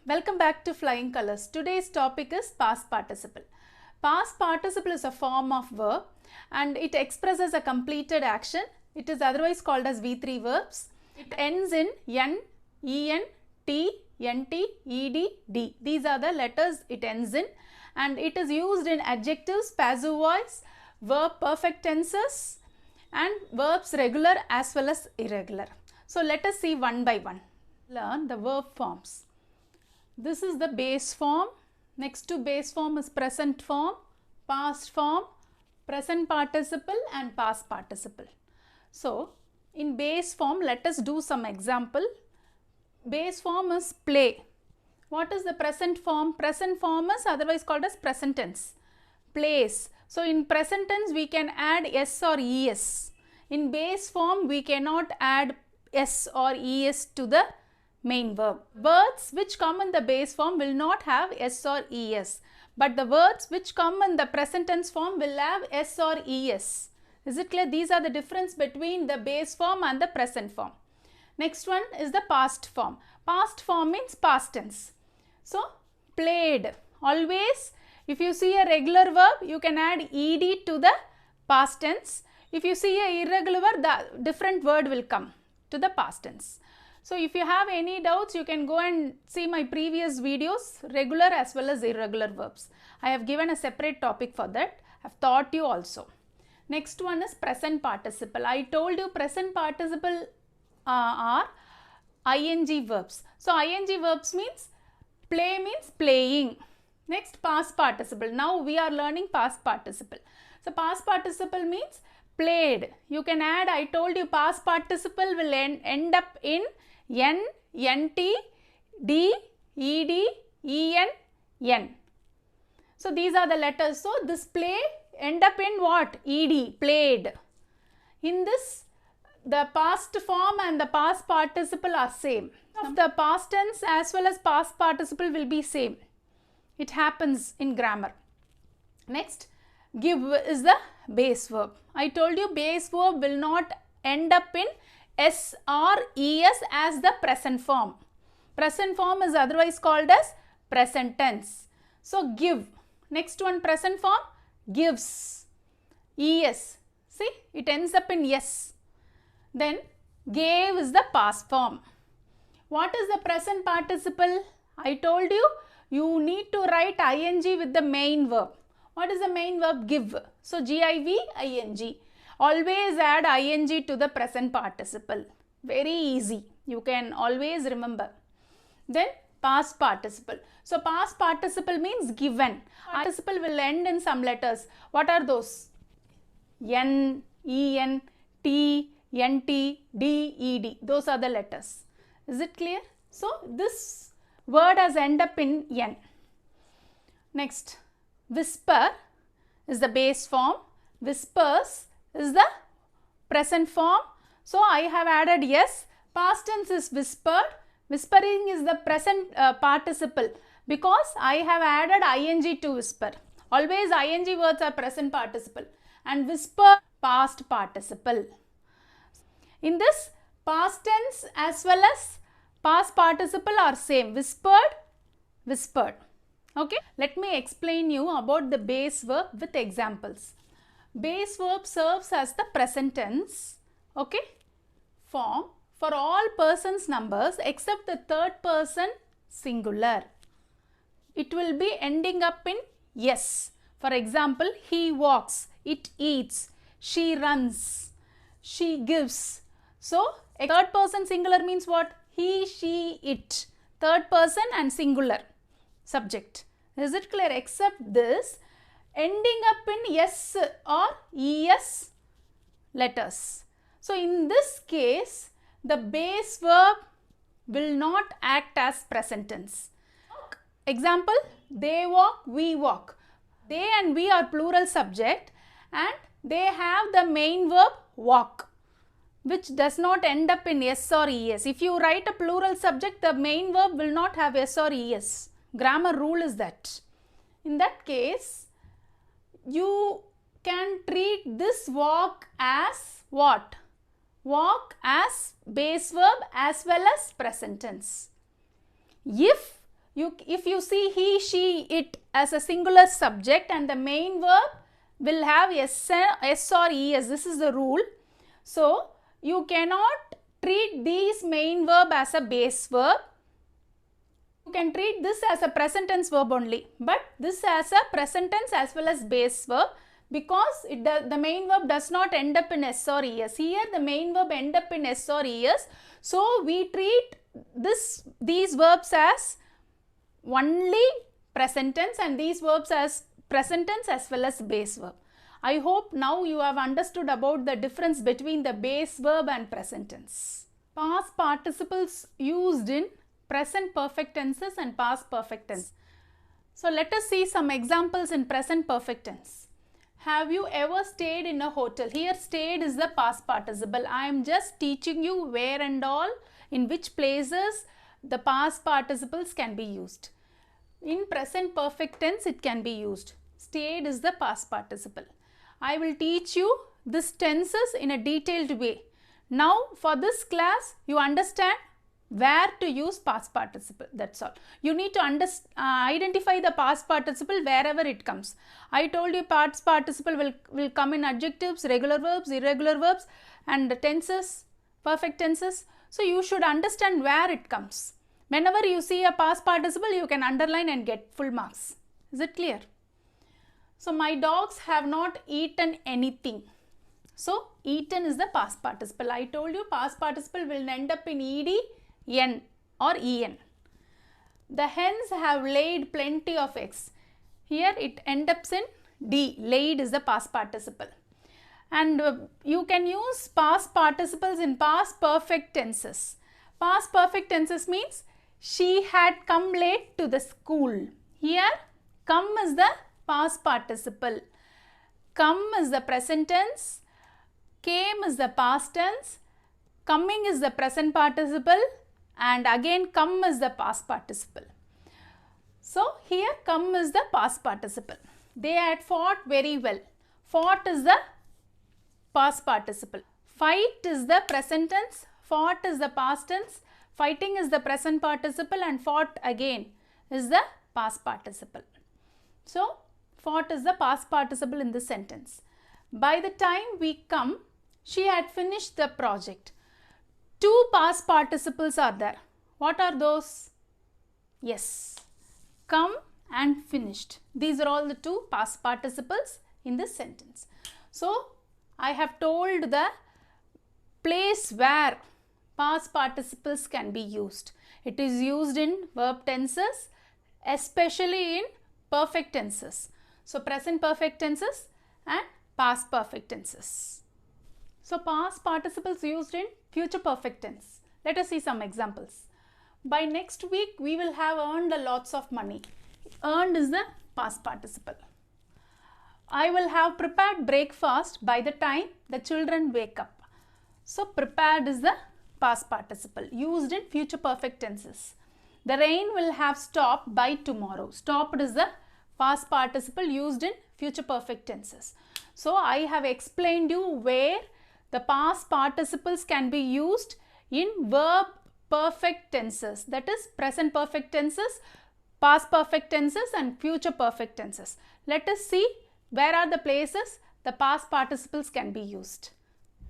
Welcome back to Flying Colors. Today's topic is past participle. Past participle is a form of verb and it expresses a completed action. It is otherwise called as V3 verbs. It ends in N, EN, T, NT, ED, D. These are the letters it ends in, and it is used in adjectives, passive voice, verb perfect tenses and verbs regular as well as irregular. So let us see one by one. Learn the verb forms. This is the base form. Next to base form is present form, past form, present participle and past participle. So in base form, let us do some example. Base form is play. What is the present form? Present form is otherwise called as present tense. Plays. So in present tense we can add s or es. In base form we cannot add s or es to the main verb. Words which come in the base form will not have s or es, but the words which come in the present tense form will have s or es. Is it clear? These are the difference between the base form and the present form. Next one is the past form. Past form means past tense. So played. Always if you see a regular verb you can add ed to the past tense. If you see a irregular verb, the different word will come to the past tense. So if you have any doubts, you can go and see my previous videos, regular as well as irregular verbs. I have given a separate topic for that. I have taught you also. Next one is present participle. I told you present participle are ing verbs. So ing verbs means play means playing. Next, past participle. Now we are learning past participle. So past participle means played. You can add, I told you past participle will end up in N, NT, D, ED, EN, N. So these are the letters. So this play end up in what? ED, played. In this, the past form and the past participle are same. The past tense as well as past participle will be same. It happens in grammar. Next, give is the base verb. I told you base verb will not end up in s or es as the present form. Present form is otherwise called as present tense. So give. Next one, present form, gives. Es. See, it ends up in yes. Then gave is the past form. What is the present participle? I told you, you need to write ing with the main verb. What is the main verb? Give. So give, ing. Always add ing to the present participle. Very easy. You can always remember. Then past participle. So past participle means given. Participle will end in some letters. What are those? N, En, T, NT, D, ED. Those are the letters. Is it clear? So this word has end up in N. Next, whisper is the base form. Whispers is the present form. So I have added yes. Past tense is whispered. Whispering is the present participle because I have added ing to whisper. Always ing words are present participle and whisper past participle. In this, past tense as well as past participle are same. Whispered, whispered. Okay. Let me explain you about the base verb with examples. Base verb serves as the present tense, okay, form for all persons numbers except the third person singular. It will be ending up in yes. For example, he walks, it eats, she runs, she gives. So a third person singular means what? He, she, it. Third person and singular subject. Is it clear? Except this, ending up in s or es letters. So in this case, the base verb will not act as present tense. Example, they walk, we walk. They and we are plural subject and they have the main verb walk, which does not end up in s or es. If you write a plural subject, the main verb will not have s or es. Grammar rule is that. In that case, you can treat this walk as what? Walk as base verb as well as present tense. If if you see he, she, it as a singular subject and the main verb will have S or ES. This is the rule. So, you cannot treat these main verb as a base verb. You can treat this as a present tense verb only, but this as a present tense as well as base verb, because the main verb does not end up in S or ES. Here the main verb end up in S or ES. So, we treat these verbs as only present tense and these verbs as present tense as well as base verb. I hope now you have understood about the difference between the base verb and present tense. Past participles used in present perfect tenses and past perfect tense. So, let us see some examples in present perfect tense. Have you ever stayed in a hotel? Here stayed is the past participle. I am just teaching you where and all, in which places the past participles can be used. In present perfect tense it can be used. Stayed is the past participle. I will teach you these tenses in a detailed way. Now for this class you understand where to use past participle, that's all. You need to identify the past participle wherever it comes. I told you past participle will come in adjectives, regular verbs, irregular verbs and tenses, perfect tenses. So you should understand where it comes. Whenever you see a past participle, you can underline and get full marks. Is it clear? So, my dogs have not eaten anything. So, eaten is the past participle. I told you past participle will end up in ed, n or en. The hens have laid plenty of eggs. Here it ends up in d. Laid is the past participle. And you can use past participles in past perfect tenses. Past perfect tenses means she had come late to the school. Here come is the past participle. Come is the present tense. Came is the past tense. Coming is the present participle. And again come is the past participle. So here come is the past participle. They had fought very well. Fought is the past participle. Fight is the present tense. Fought is the past tense. Fighting is the present participle and fought again is the past participle. So, fought is the past participle in this sentence. By the time we come, she had finished the project. Two past participles are there. What are those? Yes, come and finished. These are all the two past participles in this sentence. So, I have told the place where past participles can be used. It is used in verb tenses, especially in perfect tenses. So, present perfect tenses and past perfect tenses. So, past participles used in future perfect tense. Let us see some examples. By next week, we will have earned lots of money. Earned is the past participle. I will have prepared breakfast by the time the children wake up. So, prepared is the past participle used in future perfect tenses. The rain will have stopped by tomorrow. Stopped is the past participle used in future perfect tenses. So, I have explained you where the past participles can be used in verb perfect tenses, that is present perfect tenses, past perfect tenses and future perfect tenses. Let us see where are the places the past participles can be used.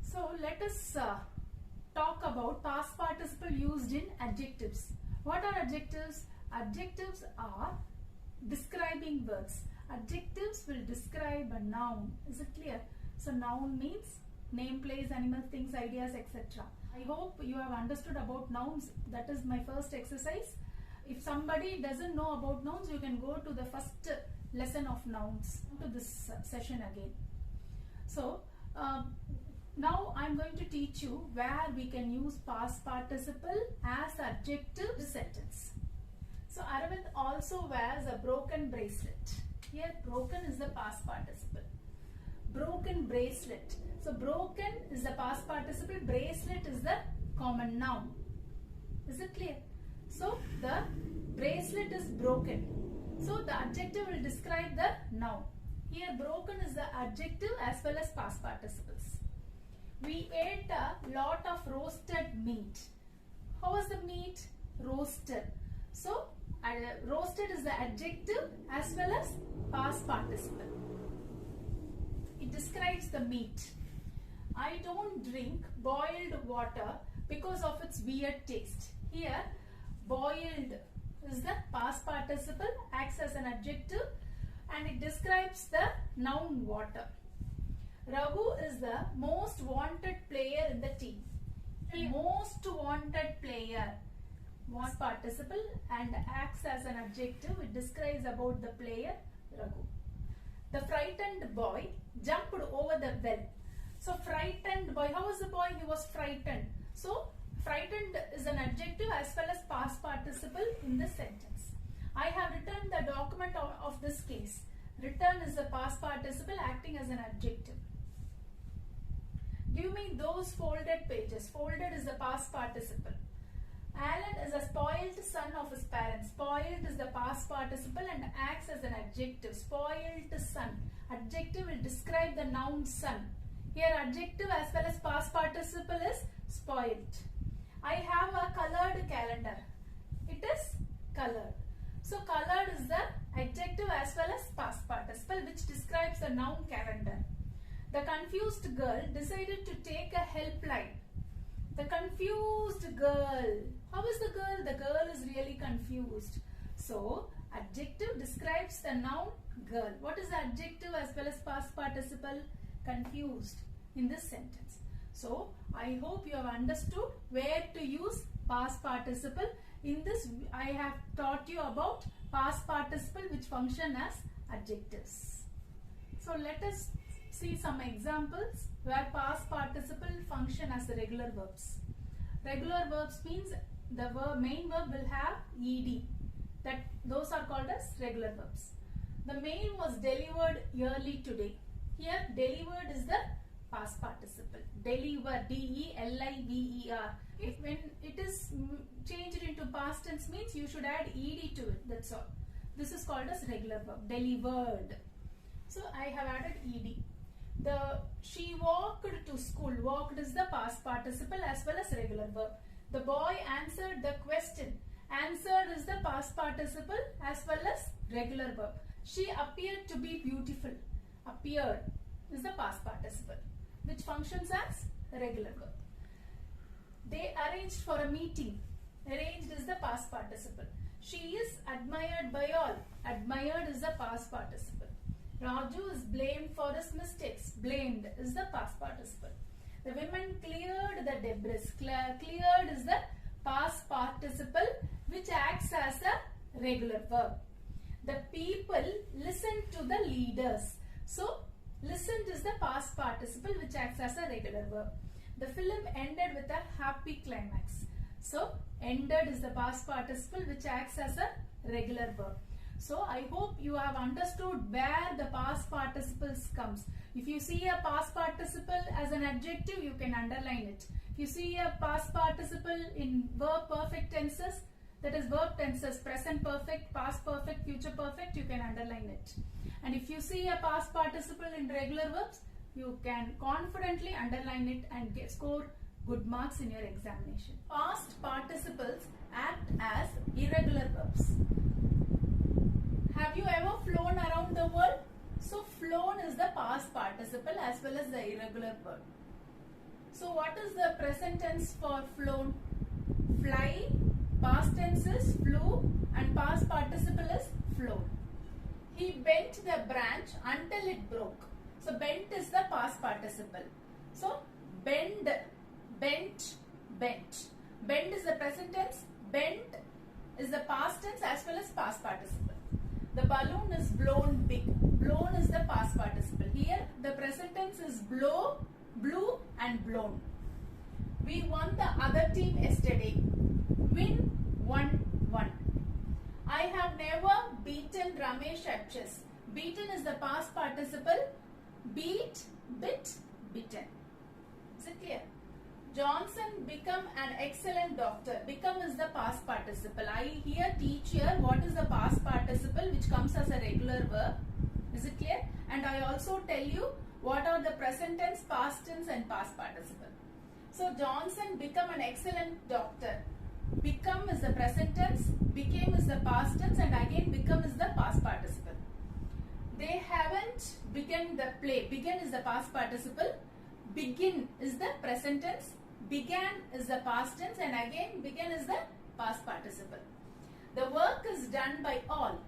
So, let us talk about past participle used in adjectives. What are adjectives? Adjectives are describing words. Adjectives will describe a noun. Is it clear? So, noun means name, place, animals, things, ideas, etc. I hope you have understood about nouns. That is my first exercise. If somebody doesn't know about nouns, you can go to the first lesson of nouns to this session again. So, now I am going to teach you where we can use past participle as adjective sentence. So, Aravind also wears a broken bracelet. Here, broken is the past participle. Broken bracelet. So, broken is the past participle, bracelet is the common noun. Is it clear? So, the bracelet is broken. So, the adjective will describe the noun. Here, broken is the adjective as well as past participles. We ate a lot of roasted meat. How was the meat? Roasted. So, Roasted is the adjective as well as past participle. It describes the meat. I don't drink boiled water because of its weird taste. Here, boiled is the past participle, acts as an adjective, and it describes the noun water. Raghu is the most wanted player in the team. Most wanted player, past participle, and acts as an adjective. It describes about the player Raghu. The frightened boy jumped over the well. So frightened boy, how was the boy? He was frightened. So frightened is an adjective as well as past participle in this sentence. I have returned the document of this case. Return is the past participle acting as an adjective. Give me those folded pages. Folded is the past participle. Alan is a spoiled son of his parents. Spoiled is the past participle and acts as an adjective. Spoiled son. Adjective will describe the noun son. Here adjective as well as past participle is spoiled. I have a colored calendar. It is colored. So colored is the adjective as well as past participle which describes the noun calendar. The confused girl decided to take a helpline. The confused girl. How is the girl? The girl is really confused. So adjective describes the noun girl. What is the adjective as well as past participle? Confused in this sentence. So I hope you have understood where to use past participle. In this I have taught you about past participle which function as adjectives. So let us see some examples where past participle function as the regular verbs. Regular verbs means the main verb will have ed. Those are called as regular verbs. The mail was delivered early today. Here delivered is the past participle. Deliver, D-E-L-I-V-E-R. When it is changed into past tense means you should add ed to it. That's all. This is called as regular verb. Delivered. So I have added ed. She walked to school. Walked is the past participle as well as regular verb. The boy answered the question. Answered is the past participle as well as regular verb. She appeared to be beautiful. Appeared is the past participle which functions as regular verb. They arranged for a meeting. Arranged is the past participle. She is admired by all. Admired is the past participle. Raju is blamed for his mistakes. Blamed is the past participle. The women cleared the debris. Cleared is the past participle which acts as a regular verb. The people listened to the leaders. So listened is the past participle which acts as a regular verb. The film ended with a happy climax. So ended is the past participle which acts as a regular verb. So I hope you have understood where the past participles comes. If you see a past participle as an adjective, you can underline it. If you see a past participle in verb perfect tenses, that is verb tenses, present perfect, past perfect, future perfect, you can underline it. And if you see a past participle in regular verbs, you can confidently underline it and score good marks in your examination. Past participles act as irregular verbs. Have you ever flown around the world? So flown is the past participle as well as the irregular verb. So what is the present tense for flown? Fly, past tense is flew and past participle is flown. He bent the branch until it broke. So bent is the past participle. So bend, bent, bent. Bend is the present tense. Bent is the past tense as well as past participle. The balloon is blown big. Blown is the past participle. Here the present tense is blow, blew and blown. We won the other team yesterday. Win, won, won. I have never beaten Ramesh at chess. Beaten is the past participle. Beat, bit, bitten. Is it clear? Johnson become an excellent doctor. Become is the past participle. I here teach here what is the past participle which comes as a regular verb. Is it clear? And I also tell you what are the present tense, past tense and past participle. So Johnson become an excellent doctor. Become is the present tense. became is the past tense and again become is the past participle. They haven't begun the play. Begin is the past participle. Begin is the present tense. Began is the past tense and again began is the past participle. The work is done by all.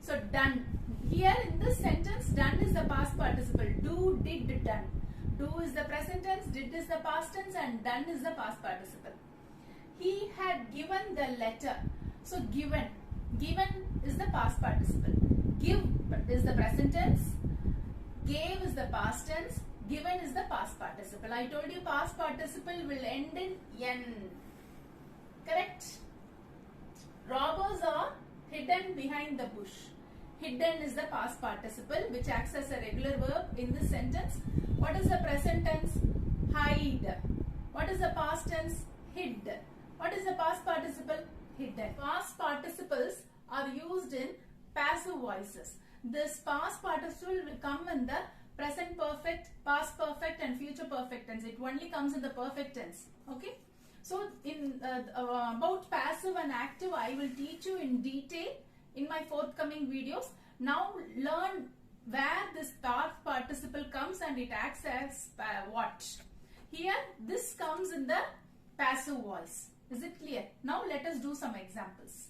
So done. Here in this sentence, done is the past participle. Do, did, done. Do is the present tense, did is the past tense and done is the past participle. He had given the letter. So given. Given is the past participle. Give is the present tense. Gave is the past tense. Given is the past participle. I told you past participle will end in N. Correct? Robbers are hidden behind the bush. Hidden is the past participle which acts as a regular verb in this sentence. What is the present tense? Hide. What is the past tense? Hid. What is the past participle? Hidden. Past participles are used in passive voices. This past participle will come in the present perfect, past perfect and future perfect tense. It only comes in the perfect tense. Okay. So in about passive and active I will teach you in detail in my forthcoming videos. Now learn where this past participle comes and it acts as what. Here this comes in the passive voice. Is it clear? Now let us do some examples.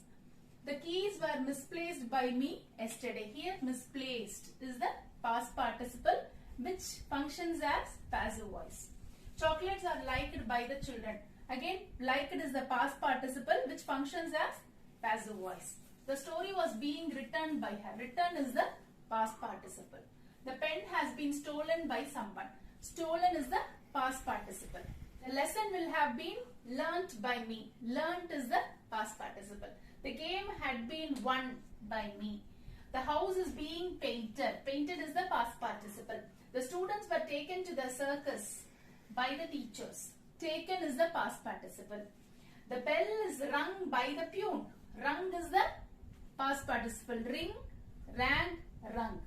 The keys were misplaced by me yesterday. Here misplaced is the past participle which functions as passive voice. Chocolates are liked by the children. Again, liked is the past participle which functions as passive voice. The story was being written by her. Written is the past participle. The pen has been stolen by someone. Stolen is the past participle. The lesson will have been learnt by me. Learnt is the past participle. The game had been won by me. The house is being painted. Painted is the past participle. The students were taken to the circus by the teachers. Taken is the past participle. The bell is rung by the peon. Rung is the past participle. Ring, rang, rung.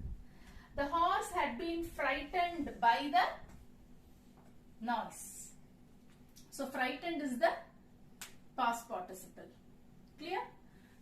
The horse had been frightened by the noise. So frightened is the past participle. Clear?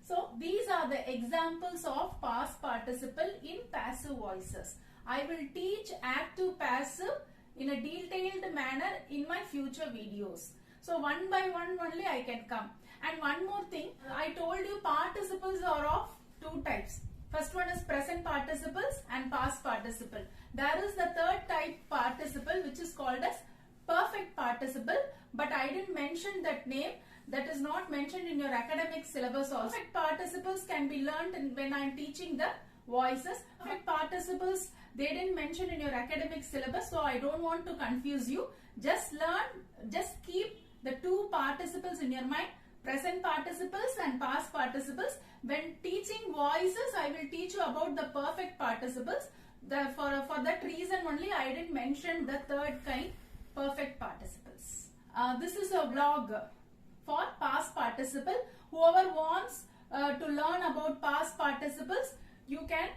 So these are the examples of past participle in passive voices. I will teach active passive in a detailed manner in my future videos. So one by one only I can come. And one more thing, I told you participles are of two types. First one is present participles and past participle. There is the third type participle which is called as perfect participle, but I didn't mention that name. That is not mentioned in your academic syllabus also. Perfect participles can be learnt when I am teaching the voices. Perfect participles they didn't mention in your academic syllabus, so I don't want to confuse you. Just learn, just keep the two participles in your mind. Present participles and past participles. When teaching voices, I will teach you about the perfect participles. For that reason only I didn't mention the third kind, perfect participles. This is a vlog for past participle. Whoever wants to learn about past participles, you can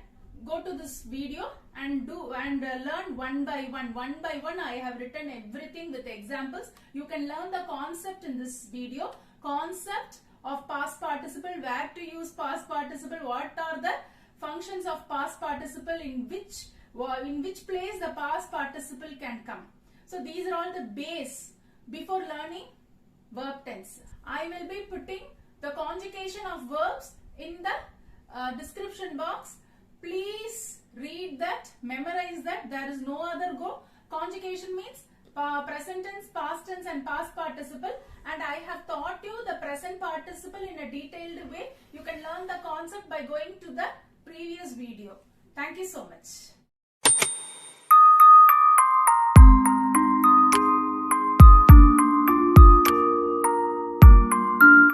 go to this video and learn one by one. One by one I have written everything with examples. You can learn the concept in this video. Concept of past participle, where to use past participle, what are the functions of past participle, in which place the past participle can come. So these are all the base before learning verb tenses. I will be putting the conjugation of verbs in the description box. Please read that, memorize that. There is no other go. Conjugation means present tense, past tense and past participle, and I have taught you the present participle in a detailed way. You can learn the concept by going to the previous video. Thank you so much.